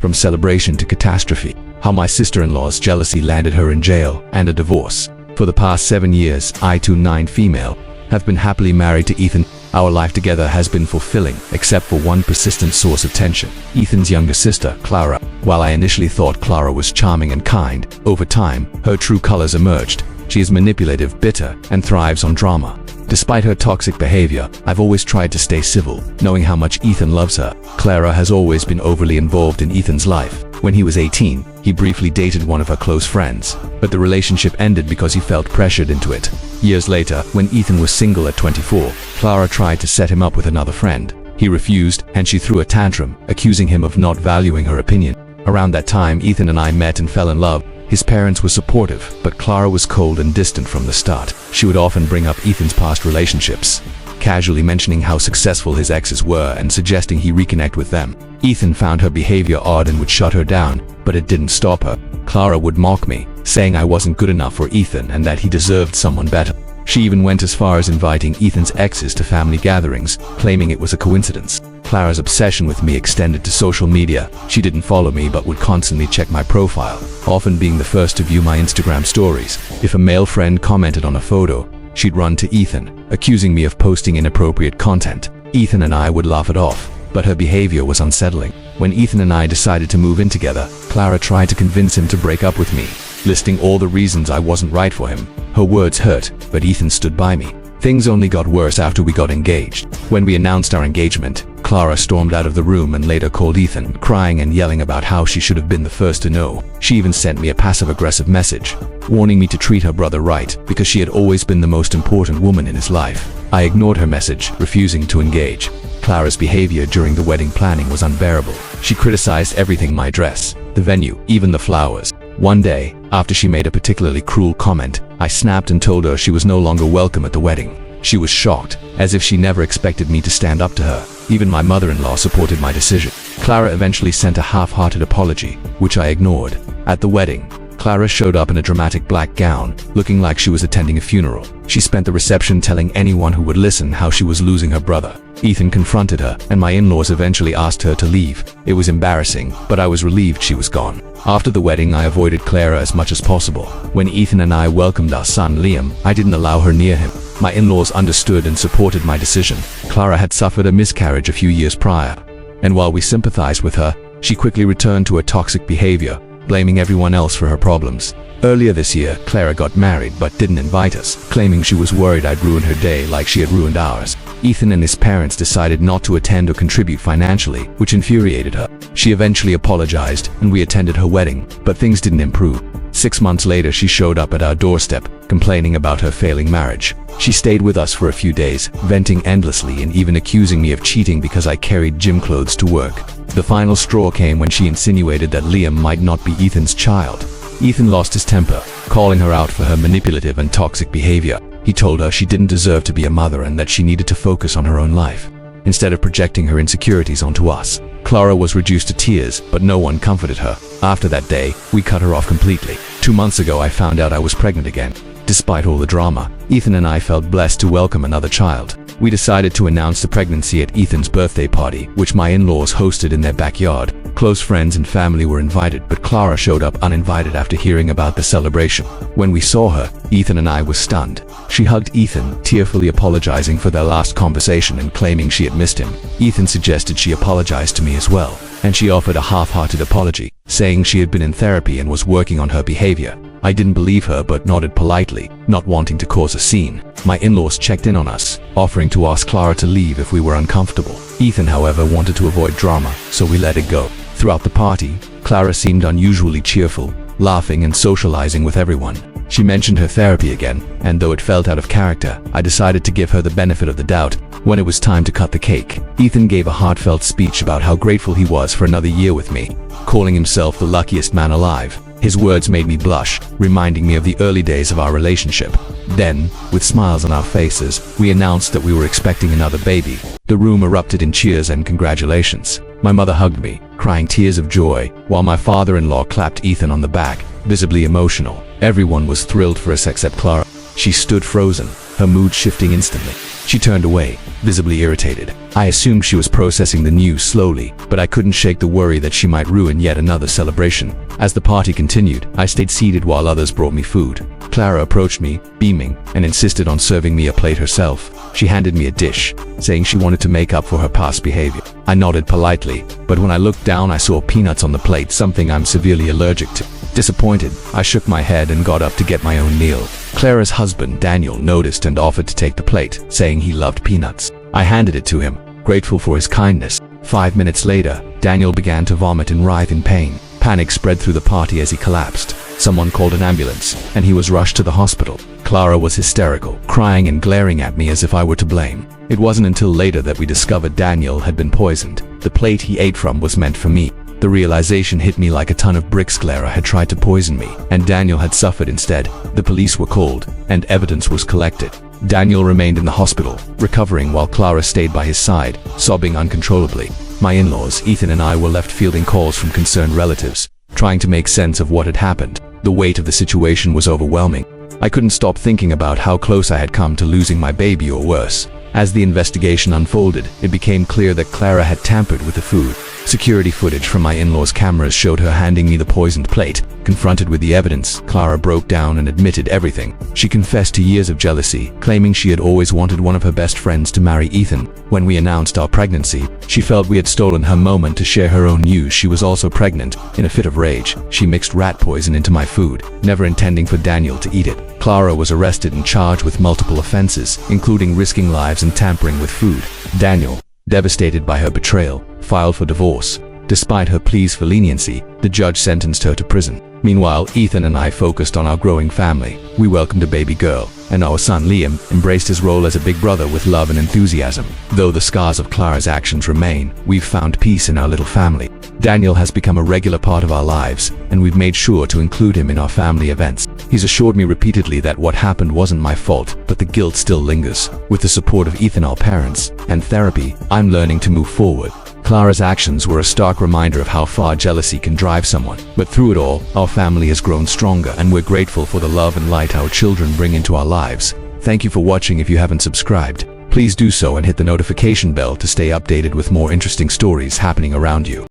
From celebration to catastrophe. How my sister-in-law's jealousy landed her in jail and a divorce. For the past 7 years, I, too 9 female, have been happily married to Ethan. Our life together has been fulfilling, except for one persistent source of tension. Ethan's younger sister, Clara. While I initially thought Clara was charming and kind, over time, her true colors emerged. She is manipulative, bitter, and thrives on drama. Despite her toxic behavior, I've always tried to stay civil, knowing how much Ethan loves her. Clara has always been overly involved in Ethan's life. When he was 18, he briefly dated one of her close friends, but the relationship ended because he felt pressured into it. Years later, when Ethan was single at 24, Clara tried to set him up with another friend. He refused, and she threw a tantrum, accusing him of not valuing her opinion. Around that time, Ethan and I met and fell in love. His parents were supportive, but Clara was cold and distant from the start. She would often bring up Ethan's past relationships, casually mentioning how successful his exes were and suggesting he reconnect with them. Ethan found her behavior odd and would shut her down, but it didn't stop her. Clara would mock me, saying I wasn't good enough for Ethan and that he deserved someone better. She even went as far as inviting Ethan's exes to family gatherings, claiming it was a coincidence. Clara's obsession with me extended to social media. She didn't follow me but would constantly check my profile, often being the first to view my Instagram stories. If a male friend commented on a photo, she'd run to Ethan, accusing me of posting inappropriate content. Ethan and I would laugh it off, but her behavior was unsettling. When Ethan and I decided to move in together, Clara tried to convince him to break up with me, listing all the reasons I wasn't right for him. Her words hurt, but Ethan stood by me. Things only got worse after we got engaged. When we announced our engagement, Clara stormed out of the room and later called Ethan, crying and yelling about how she should have been the first to know. She even sent me a passive-aggressive message, warning me to treat her brother right because she had always been the most important woman in his life. I ignored her message, refusing to engage. Clara's behavior during the wedding planning was unbearable. She criticized everything: my dress, the venue, even the flowers. One day, after she made a particularly cruel comment, I snapped and told her she was no longer welcome at the wedding. She was shocked, as if she never expected me to stand up to her. Even my mother-in-law supported my decision. Clara eventually sent a half-hearted apology, which I ignored. At the wedding, Clara showed up in a dramatic black gown, looking like she was attending a funeral. She spent the reception telling anyone who would listen how she was losing her brother. Ethan confronted her, and my in-laws eventually asked her to leave. It was embarrassing, but I was relieved she was gone. After the wedding, I avoided Clara as much as possible. When Ethan and I welcomed our son Liam, I didn't allow her near him. My in-laws understood and supported my decision. Clara had suffered a miscarriage a few years prior, and while we sympathized with her, she quickly returned to her toxic behavior, blaming everyone else for her problems. Earlier this year, Clara got married but didn't invite us, claiming she was worried I'd ruin her day like she had ruined ours. Ethan and his parents decided not to attend or contribute financially, which infuriated her. She eventually apologized, and we attended her wedding, but things didn't improve. 6 months later, she showed up at our doorstep, complaining about her failing marriage. She stayed with us for a few days, venting endlessly and even accusing me of cheating because I carried gym clothes to work. The final straw came when she insinuated that Liam might not be Ethan's child. Ethan lost his temper, calling her out for her manipulative and toxic behavior. He told her she didn't deserve to be a mother and that she needed to focus on her own life, instead of projecting her insecurities onto us. Clara was reduced to tears, but no one comforted her. After that day, we cut her off completely. 2 months ago, I found out I was pregnant again. Despite all the drama, Ethan and I felt blessed to welcome another child. We decided to announce the pregnancy at Ethan's birthday party, which my in-laws hosted in their backyard. Close friends and family were invited, but Clara showed up uninvited after hearing about the celebration. When we saw her, Ethan and I were stunned. She hugged Ethan, tearfully apologizing for their last conversation and claiming she had missed him. Ethan suggested she apologize to me as well, and she offered a half-hearted apology, saying she had been in therapy and was working on her behavior. I didn't believe her but nodded politely, not wanting to cause a scene. My in-laws checked in on us, offering to ask Clara to leave if we were uncomfortable. Ethan, however, wanted to avoid drama, so we let it go. Throughout the party, Clara seemed unusually cheerful, laughing and socializing with everyone. She mentioned her therapy again, and though it felt out of character, I decided to give her the benefit of the doubt. When it was time to cut the cake, Ethan gave a heartfelt speech about how grateful he was for another year with me, calling himself the luckiest man alive. His words made me blush, reminding me of the early days of our relationship. Then, with smiles on our faces, we announced that we were expecting another baby. The room erupted in cheers and congratulations. My mother hugged me, crying tears of joy, while my father-in-law clapped Ethan on the back, visibly emotional. Everyone was thrilled for us except Clara. She stood frozen, her mood shifting instantly. She turned away, visibly irritated. I assumed she was processing the news slowly, but I couldn't shake the worry that she might ruin yet another celebration. As the party continued, I stayed seated while others brought me food. Clara approached me, beaming, and insisted on serving me a plate herself. She handed me a dish, saying she wanted to make up for her past behavior. I nodded politely, but when I looked down I saw peanuts on the plate, something I'm severely allergic to. Disappointed, I shook my head and got up to get my own meal. Clara's husband, Daniel, noticed and offered to take the plate, saying he loved peanuts. I handed it to him, grateful for his kindness. 5 minutes later, Daniel began to vomit and writhe in pain. Panic spread through the party as he collapsed. Someone called an ambulance, and he was rushed to the hospital. Clara was hysterical, crying and glaring at me as if I were to blame. It wasn't until later that we discovered Daniel had been poisoned. The plate he ate from was meant for me. The realization hit me like a ton of bricks. Clara had tried to poison me, and Daniel had suffered instead. The police were called, and evidence was collected. Daniel remained in the hospital, recovering while Clara stayed by his side, sobbing uncontrollably. My in-laws, Ethan and I, were left fielding calls from concerned relatives, trying to make sense of what had happened. The weight of the situation was overwhelming. I couldn't stop thinking about how close I had come to losing my baby, or worse. As the investigation unfolded, it became clear that Clara had tampered with the food. Security footage from my in-laws' cameras showed her handing me the poisoned plate. Confronted with the evidence, Clara broke down and admitted everything. She confessed to years of jealousy, claiming she had always wanted one of her best friends to marry Ethan. When we announced our pregnancy, she felt we had stolen her moment to share her own news. She was also pregnant. In a fit of rage, she mixed rat poison into my food, never intending for Daniel to eat it. Clara was arrested and charged with multiple offenses, including risking lives and tampering with food. Daniel, devastated by her betrayal, filed for divorce. Despite her pleas for leniency, the judge sentenced her to prison. Meanwhile, Ethan and I focused on our growing family. We welcomed a baby girl, and our son Liam embraced his role as a big brother with love and enthusiasm. Though the scars of Clara's actions remain, we've found peace in our little family. Daniel has become a regular part of our lives, and we've made sure to include him in our family events. He's assured me repeatedly that what happened wasn't my fault, but the guilt still lingers. With the support of Ethan, our parents, and therapy, I'm learning to move forward. Clara's actions were a stark reminder of how far jealousy can drive someone. But through it all, our family has grown stronger, and we're grateful for the love and light our children bring into our lives. Thank you for watching. If you haven't subscribed, please do so and hit the notification bell to stay updated with more interesting stories happening around you.